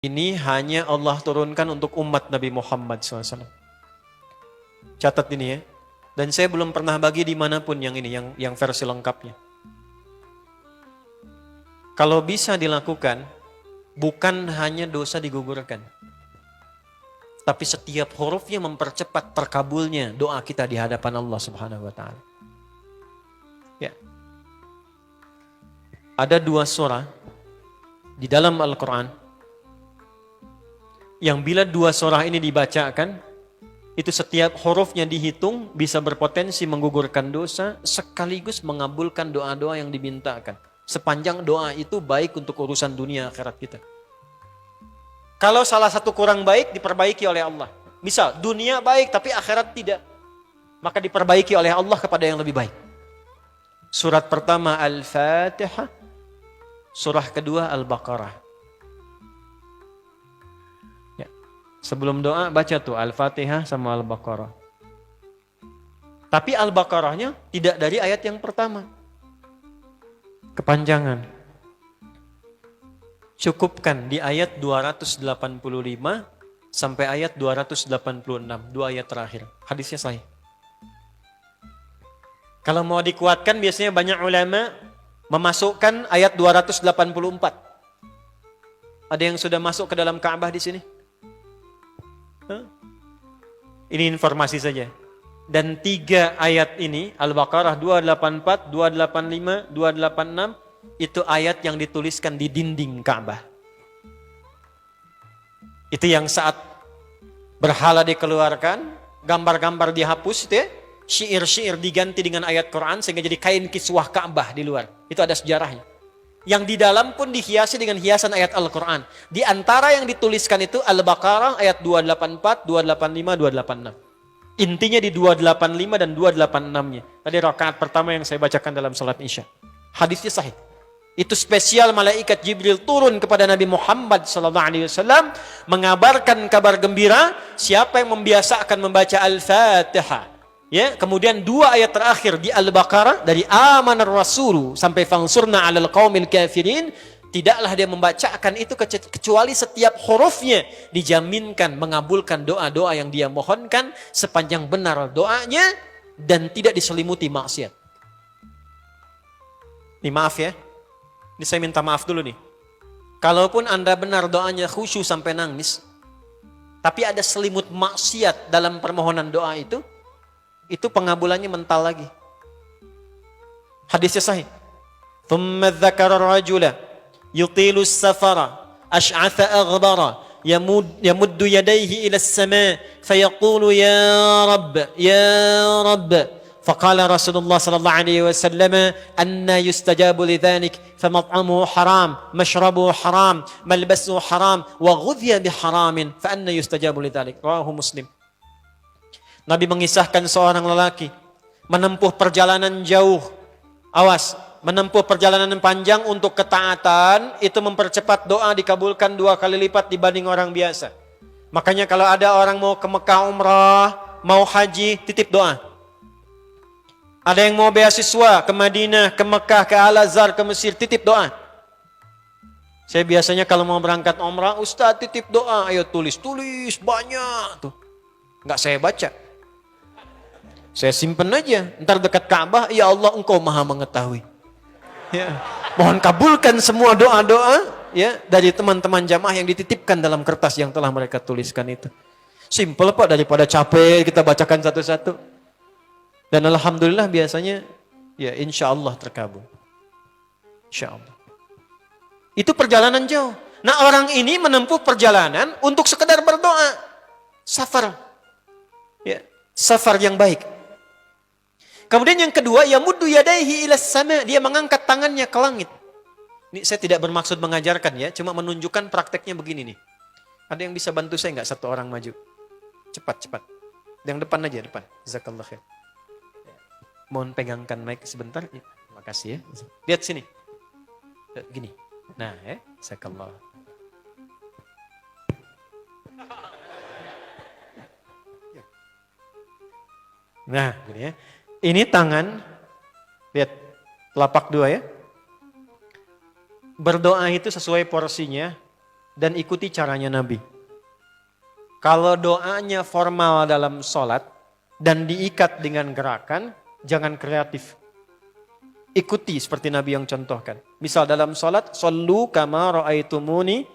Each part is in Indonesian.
Ini hanya Allah turunkan untuk umat Nabi Muhammad SAW. Catat ini ya. Dan saya belum pernah bagi dimanapun yang ini, yang versi lengkapnya. Kalau bisa dilakukan, bukan hanya dosa digugurkan. Tapi setiap hurufnya mempercepat terkabulnya doa kita di hadapan Allah Subhanahu wa Ta'ala. Ya. Ada 2 surah di dalam Al-Quran yang bila 2 surah ini dibacakan, itu setiap hurufnya dihitung bisa berpotensi menggugurkan dosa sekaligus mengabulkan doa-doa yang dimintakan. Sepanjang doa itu baik untuk urusan dunia akhirat kita. Kalau salah satu kurang baik diperbaiki oleh Allah. Misal dunia baik tapi akhirat tidak, maka diperbaiki oleh Allah kepada yang lebih baik. Surat pertama Al-Fatihah, surah kedua Al-Baqarah. Ya. Sebelum doa baca tuh Al-Fatihah sama Al-Baqarah. Tapi Al-Baqarahnya tidak dari ayat yang pertama. Kepanjangan. Cukupkan di ayat 285 sampai ayat 286, 2 ayat terakhir. Hadisnya sahih. Kalau mau dikuatkan biasanya banyak ulama memasukkan ayat 284. Ada yang sudah masuk ke dalam Ka'bah di sini? Ini informasi saja. Dan 3 ayat ini, Al-Baqarah 284, 285, 286, itu ayat yang dituliskan di dinding Ka'bah. Itu yang saat berhala dikeluarkan, gambar-gambar dihapus, itu ya, syair-syair diganti dengan ayat Quran sehingga jadi kain kiswah Ka'bah di luar. Itu ada sejarahnya. Yang di dalam pun dihiasi dengan hiasan ayat Al-Quran. Di antara yang dituliskan itu Al-Baqarah ayat 284, 285, 286. Intinya di 285 dan 286-nya. Tadi rakaat pertama yang saya bacakan dalam salat Isya. Hadisnya sahih. Itu spesial malaikat Jibril turun kepada Nabi Muhammad SAW mengabarkan kabar gembira siapa yang membiasakan membaca Al-Fatihah. Ya, kemudian 2 ayat terakhir di Al-Baqarah dari amanar rasulu sampai fangsurna 'alal qaumil kafirin. Tidaklah dia membacakan itu kecuali setiap hurufnya dijaminkan mengabulkan doa-doa yang dia mohonkan sepanjang benar doanya dan tidak diselimuti maksiat. Ini maaf ya. Ini saya minta maaf dulu nih. Kalaupun Anda benar doanya khusyuk sampai nangis, tapi ada selimut maksiat dalam permohonan doa itu pengabulannya mental lagi. Hadisnya sahih. Thumma dzakara rajula yutilu as-safara ash'atha aghbara yamuddu yadayhi ila as-sama' fayaqulu ya rabb faqala Rasulullah sallallahu alaihi wasallam anna yustajabu lidhalik famat'amuhu haram mashrabuhu haram malbasuhu haram wa ghudhiya biharamin fa anna yustajabu lidhalik. Rawahu Muslim. Nabi mengisahkan seorang lelaki menempuh perjalanan jauh. Awas, menempuh perjalanan panjang untuk ketaatan itu mempercepat doa dikabulkan 2 kali lipat dibanding orang biasa. Makanya kalau ada orang mau ke Mekah umrah, mau haji, titip doa. Ada yang mau beasiswa ke Madinah, ke Mekah, ke Al-Azhar, ke Mesir, titip doa. Saya biasanya kalau mau berangkat umrah, Ustaz titip doa, ayo tulis banyak tuh. Enggak saya baca. Saya simpen aja, ntar dekat Ka'bah, ya Allah engkau maha mengetahui. Ya. Mohon kabulkan semua doa-doa ya dari teman-teman jamaah yang dititipkan dalam kertas yang telah mereka tuliskan itu. Simple Pak, daripada capek kita bacakan satu-satu. Dan alhamdulillah biasanya ya insya Allah terkabul. Insya Allah. Itu perjalanan jauh. Nah orang ini menempuh perjalanan untuk sekedar berdoa. Safar. Ya, safar yang baik. Kemudian yang kedua, yamuddu yadayhi ilas sama, dia mengangkat tangannya ke langit. Ini saya tidak bermaksud mengajarkan ya, cuma menunjukkan prakteknya begini nih. Ada yang bisa bantu saya nggak satu orang maju? Cepat. Yang depan aja, depan. Jazakallah khair. Mohon pegangkan mic sebentar. Ya, terima kasih ya. Lihat sini. Gini. Nah ya, jazakallah. Nah, gini ya. Ini tangan, lihat, telapak 2 ya. Berdoa itu sesuai porsinya, dan ikuti caranya Nabi. Kalau doanya formal dalam sholat dan diikat dengan gerakan, jangan kreatif. Ikuti seperti Nabi yang contohkan. Misal dalam sholat, shollu kama ra'aitumuni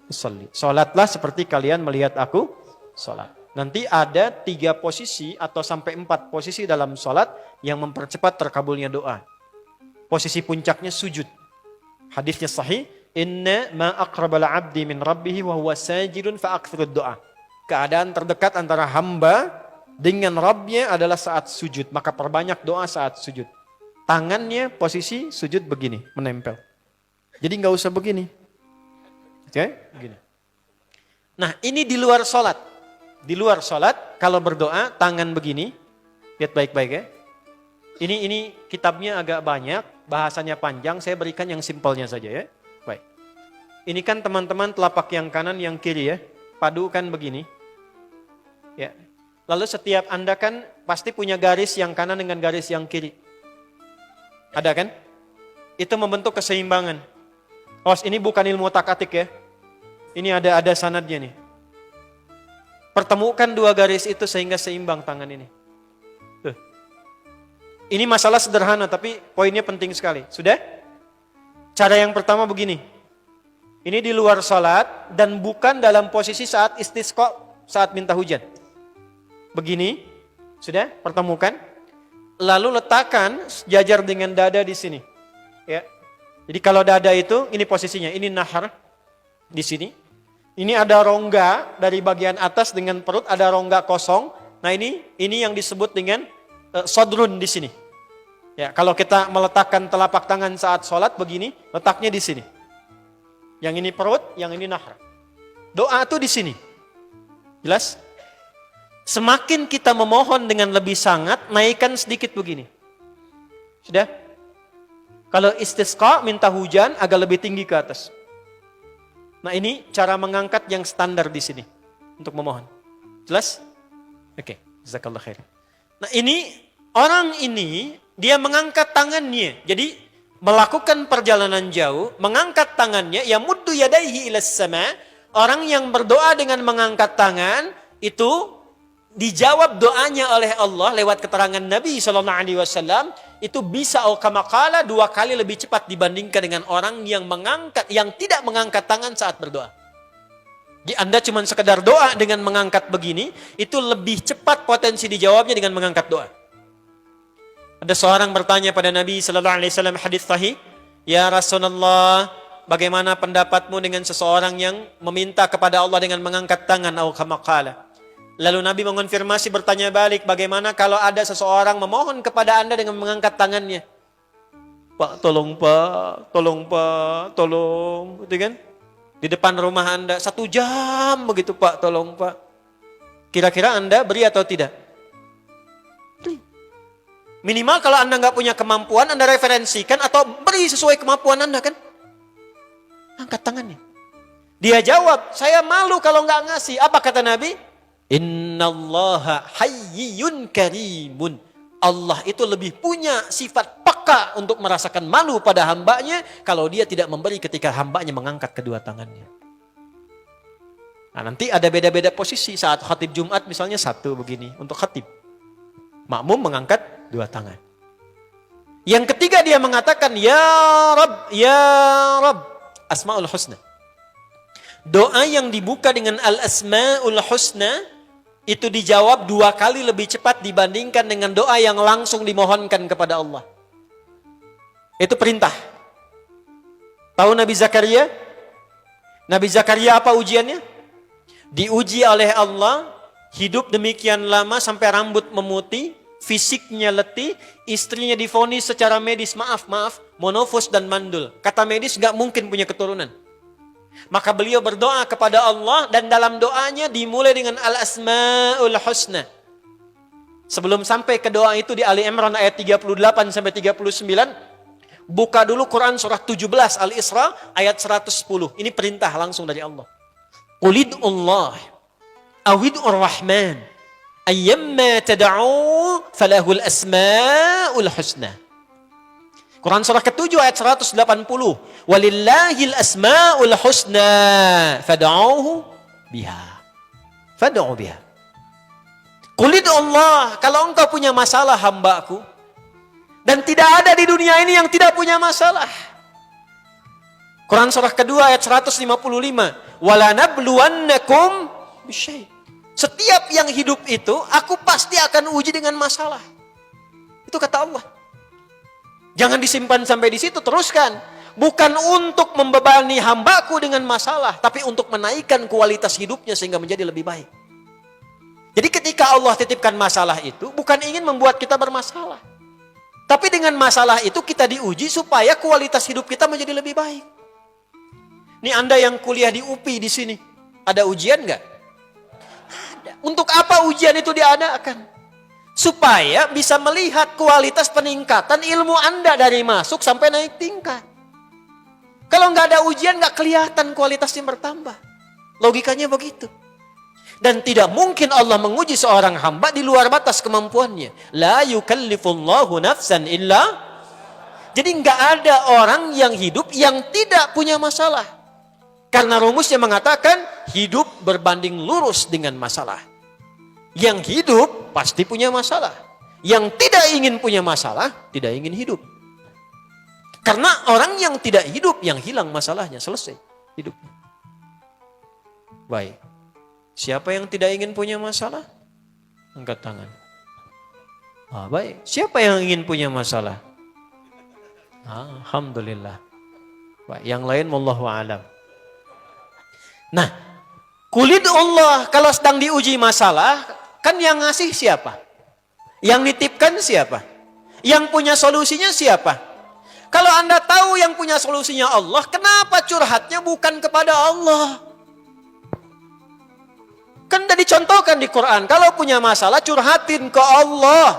usolli. Sholatlah seperti kalian melihat aku sholat. Nanti ada 3 posisi atau sampai 4 posisi dalam sholat yang mempercepat terkabulnya doa. Posisi puncaknya sujud. Hadisnya sahih. Inna ma aqrabal abdi min rabbihi wa huwa sajidun fa akthirud doa. Keadaan terdekat antara hamba dengan Rabbnya adalah saat sujud. Maka perbanyak doa saat sujud. Tangannya posisi sujud begini, menempel. Jadi nggak usah begini. Oke, begini. Nah ini di luar sholat. Di luar sholat, kalau berdoa tangan begini. Lihat baik-baik ya. Ini kitabnya agak banyak, bahasanya panjang. Saya berikan yang simpelnya saja ya. Baik. Ini kan teman-teman telapak yang kanan, yang kiri ya. Padukan begini. Ya. Lalu setiap Anda kan pasti punya garis yang kanan dengan garis yang kiri. Ada kan? Itu membentuk keseimbangan. Ini bukan ilmu otak-atik ya. Ini ada sanadnya nih. Pertemukan 2 garis itu sehingga seimbang tangan ini. Tuh. Ini masalah sederhana tapi poinnya penting sekali. Sudah? Cara yang pertama begini. Ini di luar salat dan bukan dalam posisi saat istisqa, saat minta hujan. Begini. Sudah? Pertemukan. Lalu letakkan sejajar dengan dada di sini. Ya. Jadi kalau dada itu ini posisinya, ini nahar di sini. Ini ada rongga dari bagian atas dengan perut, ada rongga kosong. Nah ini yang disebut dengan sodrun di sini. Ya, kalau kita meletakkan telapak tangan saat sholat begini, letaknya di sini. Yang ini perut, yang ini nahar. Doa itu di sini. Jelas? Semakin kita memohon dengan lebih sangat, naikkan sedikit begini. Sudah? Kalau istisqa minta hujan agak lebih tinggi ke atas. Nah ini cara mengangkat yang standar di sini untuk memohon. Jelas? Oke, jazakallah khair. Nah ini orang ini dia mengangkat tangannya. Jadi melakukan perjalanan jauh, mengangkat tangannya, ya muddu yadaihi ilas sama. Orang yang berdoa dengan mengangkat tangan itu dijawab doanya oleh Allah lewat keterangan Nabi SAW. Itu bisa kamakala 2 kali lebih cepat dibandingkan dengan orang yang tidak mengangkat tangan saat berdoa. Jadi Anda cuma sekedar doa dengan mengangkat begini, itu lebih cepat potensi dijawabnya dengan mengangkat doa. Ada seorang bertanya pada Nabi SAW, hadis sahih, ya Rasulullah, bagaimana pendapatmu dengan seseorang yang meminta kepada Allah dengan mengangkat tangan atau kamakala? Lalu Nabi mengonfirmasi, bertanya balik, bagaimana kalau ada seseorang memohon kepada Anda dengan mengangkat tangannya? Pak, tolong Pak, tolong Pak, tolong. Gitu kan? Di depan rumah Anda, 1 jam begitu Pak, tolong Pak. Kira-kira Anda beri atau tidak? Beri. Minimal kalau Anda nggak punya kemampuan, Anda referensikan atau beri sesuai kemampuan Anda kan? Angkat tangannya. Dia jawab, saya malu kalau nggak ngasih. Apa kata Nabi? Innallaha hayyun karimun. Allah itu lebih punya sifat peka untuk merasakan malu pada hambanya kalau dia tidak memberi ketika hambanya mengangkat kedua tangannya. Nah nanti ada beda-beda posisi saat khatib Jumat misalnya 1 begini untuk khatib. Makmum mengangkat 2 tangan. Yang ketiga dia mengatakan ya Rabb, ya Rabb. Asmaul Husna. Doa yang dibuka dengan Al-Asmaul Husna itu dijawab 2 kali lebih cepat dibandingkan dengan doa yang langsung dimohonkan kepada Allah. Itu perintah. Tahu Nabi Zakaria? Nabi Zakaria apa ujiannya? Diuji oleh Allah, hidup demikian lama sampai rambut memutih, fisiknya letih, istrinya divonis secara medis, maaf, monofos dan mandul. Kata medis gak mungkin punya keturunan. Maka beliau berdoa kepada Allah dan dalam doanya dimulai dengan Al-Asmaul Husna. Sebelum sampai ke doa itu di Ali Imran ayat 38 sampai 39, buka dulu Quran surah 17 Al-Isra ayat 110. Ini perintah langsung dari Allah. Qulidullah awidur rahman ayyamma tad'u falahul asmaul husna. Quran surah ke-7 ayat 180. Walillahil asma'ul husna fad'uhu biha. Fad'u biha. Qul Allah, kalau engkau punya masalah hambaku, dan tidak ada di dunia ini yang tidak punya masalah. Quran surah kedua ayat 155. Wala nabluwannakum bisyai'. Setiap yang hidup itu, aku pasti akan uji dengan masalah. Itu kata Allah. Jangan disimpan sampai di situ, teruskan. Bukan untuk membebani hambaku dengan masalah, tapi untuk menaikkan kualitas hidupnya sehingga menjadi lebih baik. Jadi ketika Allah titipkan masalah itu, bukan ingin membuat kita bermasalah. Tapi dengan masalah itu kita diuji supaya kualitas hidup kita menjadi lebih baik. Ini Anda yang kuliah di UPI di sini, ada ujian nggak? Ada. Untuk apa ujian itu diadakan? Supaya bisa melihat kualitas peningkatan ilmu Anda dari masuk sampai naik tingkat. Kalau nggak ada ujian, nggak kelihatan kualitasnya bertambah. Logikanya begitu. Dan tidak mungkin Allah menguji seorang hamba di luar batas kemampuannya. La yukallifullahu nafsan illa. Jadi nggak ada orang yang hidup yang tidak punya masalah. Karena rumusnya mengatakan hidup berbanding lurus dengan masalah. Yang hidup pasti punya masalah. Yang tidak ingin punya masalah, tidak ingin hidup. Karena orang yang tidak hidup, yang hilang masalahnya, selesai hidupnya. Baik. Siapa yang tidak ingin punya masalah? Angkat tangan. Baik. Siapa yang ingin punya masalah? Alhamdulillah. Baik. Yang lain wallahu a'lam. Nah, kulit Allah kalau sedang diuji masalah, kan yang ngasih siapa? Yang nitipkan siapa? Yang punya solusinya siapa? Kalau Anda tahu yang punya solusinya Allah, kenapa curhatnya bukan kepada Allah? Kan sudah dicontohkan di Quran. Kalau punya masalah, curhatin ke Allah.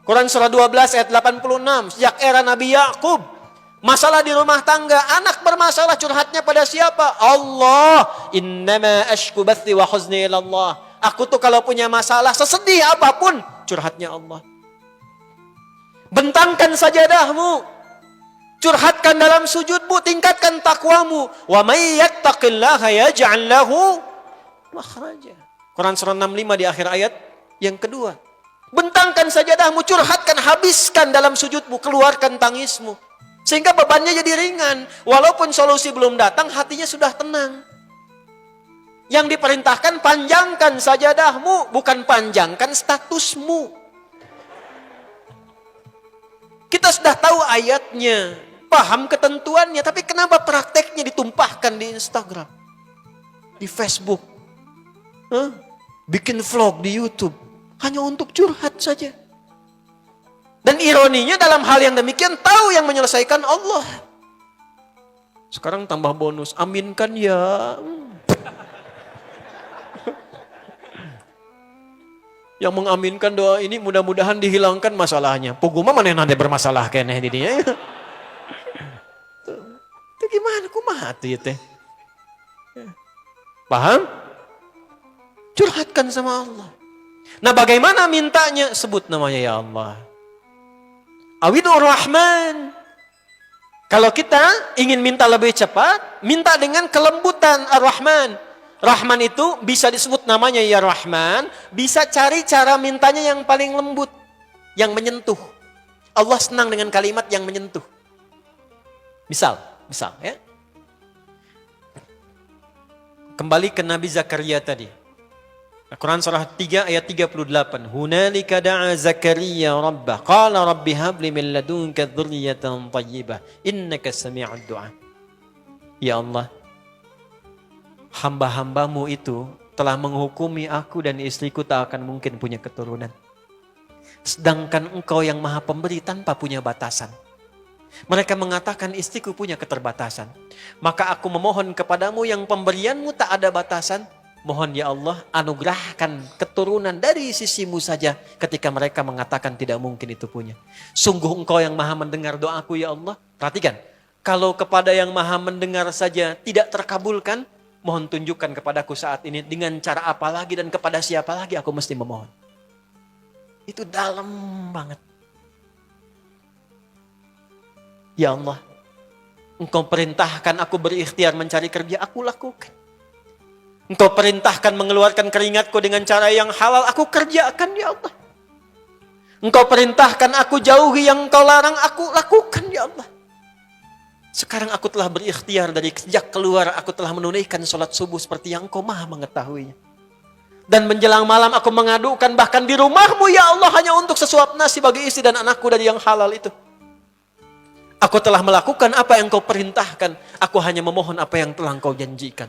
Quran surah 12 ayat 86. Sejak era Nabi Yakub. Masalah di rumah tangga. Anak bermasalah, curhatnya pada siapa? Allah. Innama ashku bathi wa khuzni ilallah. Aku tuh kalau punya masalah, sesedih apapun, curhatnya Allah. Bentangkan sajadahmu. Curhatkan dalam sujudmu. Tingkatkan takwamu. Wa may yattaqillaha yaj'al lahu makhraja. Quran surah 65 di akhir ayat yang kedua. Bentangkan sajadahmu, curhatkan, habiskan dalam sujudmu, keluarkan tangismu. Sehingga bebannya jadi ringan. Walaupun solusi belum datang, hatinya sudah tenang. Yang diperintahkan panjangkan sajadahmu, bukan panjangkan statusmu. Kita sudah tahu ayatnya, paham ketentuannya, tapi kenapa prakteknya ditumpahkan di Instagram, di Facebook? Bikin vlog di YouTube hanya untuk curhat saja. Dan ironinya dalam hal yang demikian tahu yang menyelesaikan Allah. Sekarang tambah bonus, aminkan ya. Yang mengaminkan doa ini mudah-mudahan dihilangkan masalahnya. Puguma mana nanti bermasalah kayaknya di dia. Itu gimana kumaha tuh ya teh? Paham? Curhatkan sama Allah. Nah bagaimana mintanya? Sebut namanya ya Allah. Awidur Rahman. Kalau kita ingin minta lebih cepat, minta dengan kelembutan Ar-Rahman. Rahman itu bisa disebut namanya ya Rahman. Bisa cari cara mintanya yang paling lembut. Yang menyentuh. Allah senang dengan kalimat yang menyentuh. Misal ya. Kembali ke Nabi Zakaria tadi. Quran surah 3 ayat 38. Hunalika da'a Zakaria rabbah. Qala rabbi habli min ladunka dzurriyyatan thayyibah. Innaka sami'ud du'a. Ya Allah, hamba-hambamu itu telah menghukumi aku dan istriku tak akan mungkin punya keturunan. Sedangkan engkau yang maha pemberi tanpa punya batasan. Mereka mengatakan istriku punya keterbatasan. Maka aku memohon kepadamu yang pemberianmu tak ada batasan. Mohon ya Allah anugerahkan keturunan dari sisimu saja ketika mereka mengatakan tidak mungkin itu punya. Sungguh engkau yang maha mendengar doaku ya Allah. Perhatikan, kalau kepada yang maha mendengar saja tidak terkabulkan, mohon tunjukkan kepadaku saat ini dengan cara apa lagi dan kepada siapa lagi aku mesti memohon. Itu dalam banget. Ya Allah, Engkau perintahkan aku berikhtiar mencari kerja, aku lakukan. Engkau perintahkan mengeluarkan keringatku dengan cara yang halal, aku kerjakan ya Allah. Engkau perintahkan aku jauhi yang Engkau larang, aku lakukan ya Allah. Sekarang aku telah berikhtiar dari sejak keluar, aku telah menunaikan sholat subuh seperti yang Engkau maha mengetahuinya. Dan menjelang malam aku mengadukan bahkan di rumahmu ya Allah hanya untuk sesuap nasi bagi istri dan anakku dari yang halal itu. Aku telah melakukan apa yang Engkau perintahkan, aku hanya memohon apa yang telah Engkau janjikan.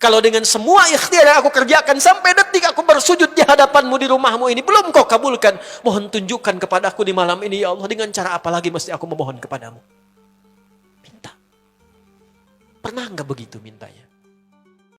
Kalau dengan semua ikhtiar yang aku kerjakan sampai detik aku bersujud di hadapanmu di rumahmu ini belum Kau kabulkan, mohon tunjukkan kepadaku di malam ini ya Allah, dengan cara apa lagi mesti aku memohon kepadamu. Minta. Pernah enggak begitu mintanya?